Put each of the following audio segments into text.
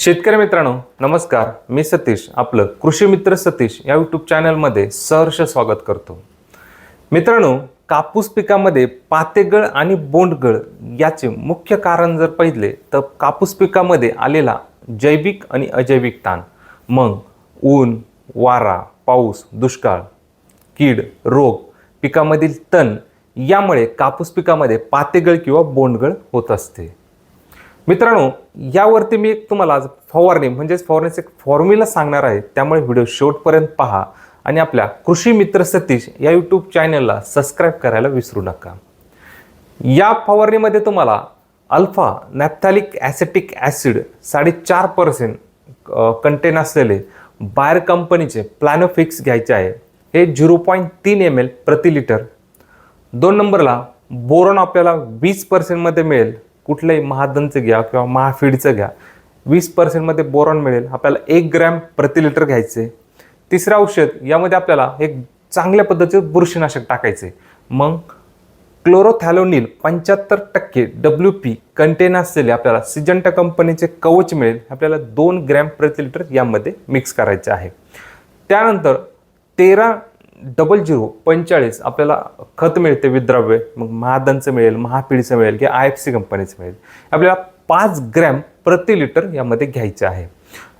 शेतकरी मित्रांनो नमस्कार, मी सतीश आपलं कृषी मित्र सतीश या यूट्यूब चॅनलमध्ये सहर्ष स्वागत करतो। मित्रांनो, कापूस पिकामध्ये पातेगळ आणि बोंडगळ याचे मुख्य कारण जर पाहिले तर कापूस पिकामध्ये आलेला जैविक आणि अजैविक ताण, मग ऊन, वारा, पाऊस, दुष्काळ, कीड, रोग, पिकामधील तण यामुळे कापूस पिकामध्ये पातेगळ किंवा बोंडगळ होत असते। मित्रांनो, यावरती मी तुम्हाला फवारणी म्हणजेच फवारणीचे एक फॉर्म्युला सांगणार आहे, त्यामुळे व्हिडिओ शेवटपर्यंत पहा आणि आपल्या कृषी मित्र सतीश या यूट्यूब चॅनलला सबस्क्राइब करायला विसरू नका। या फवारणीमध्ये तुम्हाला अल्फा नॅफ्थॅलिक ॲसेटिक ॲसिड 4.5% कंटेन असलेले बायर कंपनीचे प्लॅनोफिक्स घ्यायचे आहे। हे 0.3 ml प्रति लिटर। 2 नंबरला बोरॉन आपल्याला 20% मध्ये मिळेल, कुठल्याही महादनचं घ्या किंवा महाफीडचं घ्या, 20% मध्ये बोरॉन मिळेल, आपल्याला 1 ग्रॅम प्रति लिटर घ्यायचे। तिसरं औषध, यामध्ये आपल्याला एक चांगल्या पद्धतीचे बुरशीनाशक टाकायचे, मग क्लोरोथॅलोनिल 75% WP कंटेन असलेले आपल्याला सिजंटा कंपनीचे कवच मिळेल, आपल्याला 2 ग्रॅम प्रति लिटर यामध्ये मिक्स करायचे आहे। त्यानंतर 130045 आपल्याला खत मिळते विद्राव्य, मग महादनचं मिळेल, महाफीडचं मिळेल किंवा IFC कंपनीचं मिळेल, आपल्याला 5 ग्रॅम प्रति लिटर यामध्ये घ्यायचे आहे।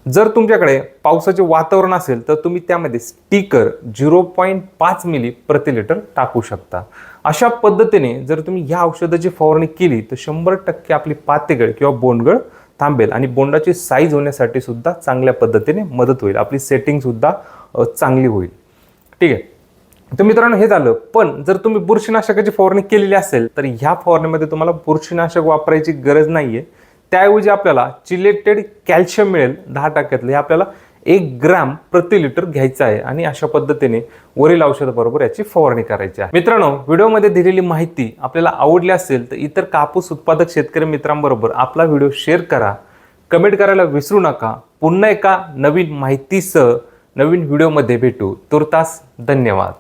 जर तुमच्याकडे पावसाचे वातावरण असेल तर तुम्ही त्यामध्ये स्टिकर 0.5 मिली प्रति लिटर टाकू शकता। अशा पद्धतीने जर तुम्ही ह्या औषधाची फवारणी केली तर 100% आपली पातेगळ किंवा बोंडगळ थांबेल आणि बोंडाची साईज होण्यासाठी सुद्धा चांगल्या पद्धतीने मदत होईल, आपली सेटिंग सुद्धा चांगली होईल। ठीक आहे, तर मित्रांनो हे झालं। पण जर तुम्ही बुरशीनाशकाची फवारणी केलेली असेल तर ह्या फवारणीमध्ये तुम्हाला बुरशीनाशक वापरायची गरज नाहीये, त्याऐवजी आपल्याला चिलेटेड कॅल्शियम मिळेल 10%, हे आपल्याला 1 ग्रॅम प्रति लिटर घ्यायचं आहे आणि अशा पद्धतीने वरील औषधाबरोबर याची फवारणी करायची आहे। मित्रांनो, व्हिडिओमध्ये दिलेली माहिती आपल्याला आवडली असेल तर इतर कापूस उत्पादक शेतकरी मित्रांबरोबर आपला व्हिडिओ शेअर करा, कमेंट करायला विसरू नका। पुन्हा एका नवीन माहितीसह नवीन व्हिडिओमध्ये भेटू, तुर्तास धन्यवाद।